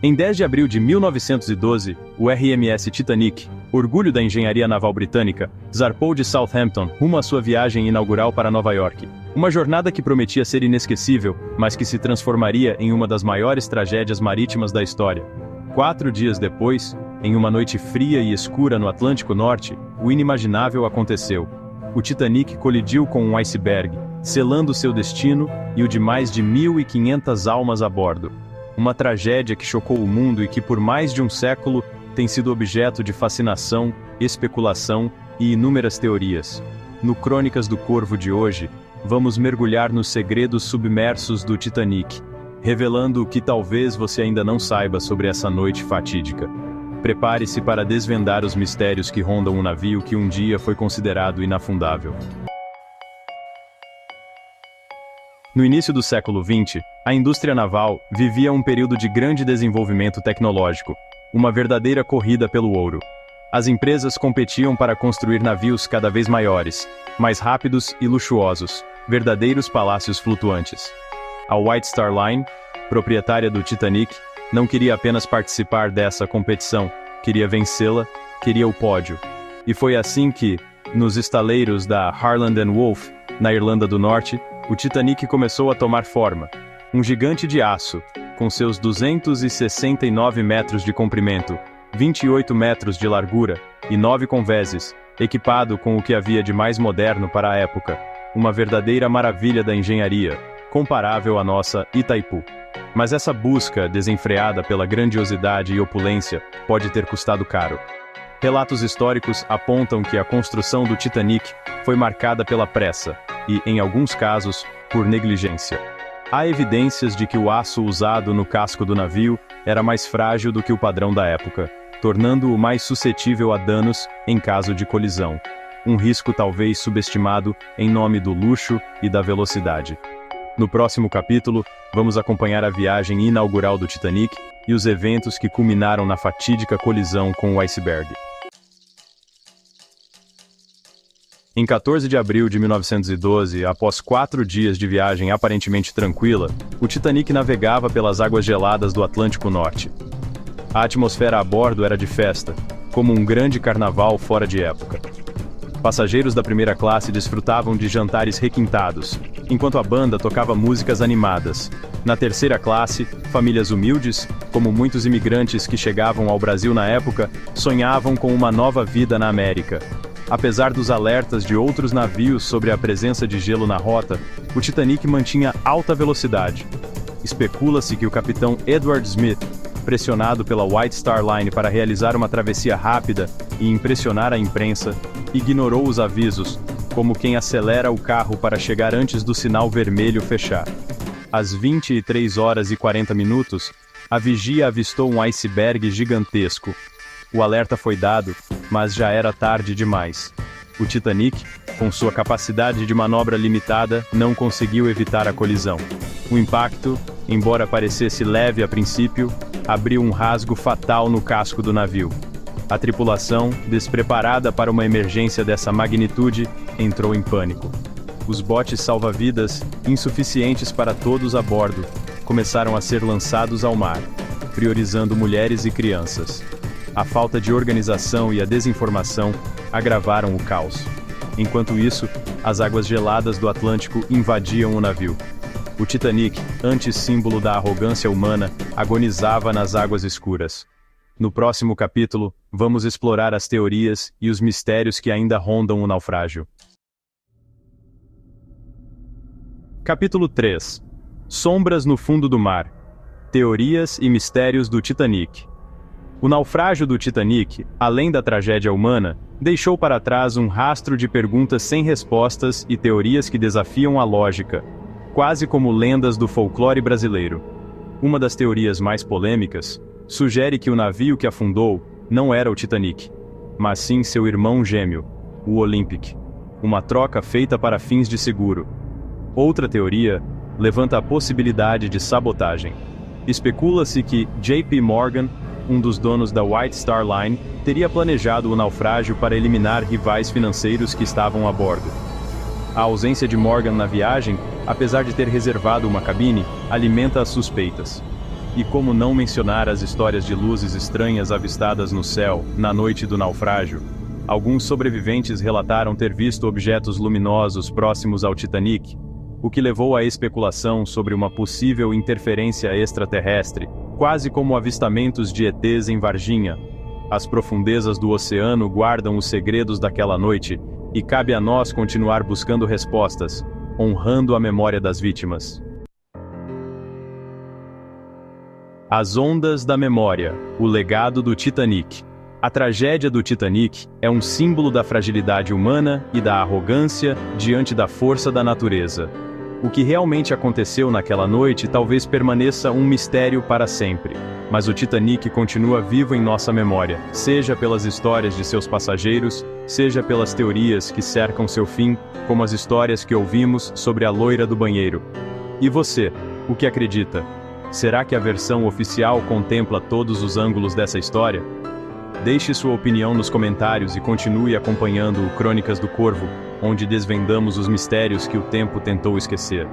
Em 10 de abril de 1912, o RMS Titanic, orgulho da engenharia naval britânica, zarpou de Southampton rumo à sua viagem inaugural para Nova York. Uma jornada que prometia ser inesquecível, mas que se transformaria em uma das maiores tragédias marítimas da história. 4 dias depois, em uma noite fria e escura no Atlântico Norte, o inimaginável aconteceu. O Titanic colidiu com um iceberg, selando seu destino e o de mais de 1.500 almas a bordo. Uma tragédia que chocou o mundo e que por mais de um século tem sido objeto de fascinação, especulação e inúmeras teorias. No Crônicas do Corvo de hoje, vamos mergulhar nos segredos submersos do Titanic, revelando o que talvez você ainda não saiba sobre essa noite fatídica. Prepare-se para desvendar os mistérios que rondam um navio que um dia foi considerado inafundável. No início do século XX, a indústria naval vivia um período de grande desenvolvimento tecnológico, uma verdadeira corrida pelo ouro. As empresas competiam para construir navios cada vez maiores, mais rápidos e luxuosos, verdadeiros palácios flutuantes. A White Star Line, proprietária do Titanic, não queria apenas participar dessa competição, queria vencê-la, queria o pódio. E foi assim que, nos estaleiros da Harland & Wolff, na Irlanda do Norte, o Titanic começou a tomar forma. Um gigante de aço, com seus 269 metros de comprimento, 28 metros de largura e 9 convéses, equipado com o que havia de mais moderno para a época, uma verdadeira maravilha da engenharia, comparável à nossa Itaipu. Mas essa busca desenfreada pela grandiosidade e opulência pode ter custado caro. Relatos históricos apontam que a construção do Titanic foi marcada pela pressa e, em alguns casos, por negligência. Há evidências de que o aço usado no casco do navio era mais frágil do que o padrão da época, tornando-o mais suscetível a danos em caso de colisão. Um risco talvez subestimado em nome do luxo e da velocidade. No próximo capítulo, vamos acompanhar a viagem inaugural do Titanic e os eventos que culminaram na fatídica colisão com o iceberg. Em 14 de abril de 1912, após 4 dias de viagem aparentemente tranquila, o Titanic navegava pelas águas geladas do Atlântico Norte. A atmosfera a bordo era de festa, como um grande carnaval fora de época. Passageiros da primeira classe desfrutavam de jantares requintados, enquanto a banda tocava músicas animadas. Na terceira classe, famílias humildes, como muitos imigrantes que chegavam ao Brasil na época, sonhavam com uma nova vida na América. Apesar dos alertas de outros navios sobre a presença de gelo na rota, o Titanic mantinha alta velocidade. Especula-se que o capitão Edward Smith, pressionado pela White Star Line para realizar uma travessia rápida e impressionar a imprensa, ignorou os avisos, como quem acelera o carro para chegar antes do sinal vermelho fechar. Às 23h40, a vigia avistou um iceberg gigantesco. O alerta foi dado, mas já era tarde demais. O Titanic, com sua capacidade de manobra limitada, não conseguiu evitar a colisão. O impacto, embora parecesse leve a princípio, abriu um rasgo fatal no casco do navio. A tripulação, despreparada para uma emergência dessa magnitude, entrou em pânico. Os botes salva-vidas, insuficientes para todos a bordo, começaram a ser lançados ao mar, priorizando mulheres e crianças. A falta de organização e a desinformação agravaram o caos. Enquanto isso, as águas geladas do Atlântico invadiam o navio. O Titanic, antissímbolo da arrogância humana, agonizava nas águas escuras. No próximo capítulo, vamos explorar as teorias e os mistérios que ainda rondam o naufrágio. Capítulo 3. Sombras no fundo do mar. Teorias e mistérios do Titanic. O naufrágio do Titanic, além da tragédia humana, deixou para trás um rastro de perguntas sem respostas e teorias que desafiam a lógica, quase como lendas do folclore brasileiro. Uma das teorias mais polêmicas sugere que o navio que afundou não era o Titanic, mas sim seu irmão gêmeo, o Olympic, uma troca feita para fins de seguro. Outra teoria levanta a possibilidade de sabotagem. Especula-se que J.P. Morgan, um dos donos da White Star Line, teria planejado o naufrágio para eliminar rivais financeiros que estavam a bordo. A ausência de Morgan na viagem, apesar de ter reservado uma cabine, alimenta as suspeitas. E como não mencionar as histórias de luzes estranhas avistadas no céu, na noite do naufrágio? Alguns sobreviventes relataram ter visto objetos luminosos próximos ao Titanic, o que levou à especulação sobre uma possível interferência extraterrestre, quase como avistamentos de ETs em Varginha. As profundezas do oceano guardam os segredos daquela noite, e cabe a nós continuar buscando respostas, honrando a memória das vítimas. As ondas da memória, o legado do Titanic. A tragédia do Titanic é um símbolo da fragilidade humana e da arrogância diante da força da natureza. O que realmente aconteceu naquela noite talvez permaneça um mistério para sempre, mas o Titanic continua vivo em nossa memória, seja pelas histórias de seus passageiros, seja pelas teorias que cercam seu fim, como as histórias que ouvimos sobre a loira do banheiro. E você, o que acredita? Será que a versão oficial contempla todos os ângulos dessa história? Deixe sua opinião nos comentários e continue acompanhando o Crônicas do Corvo, onde desvendamos os mistérios que o tempo tentou esquecer.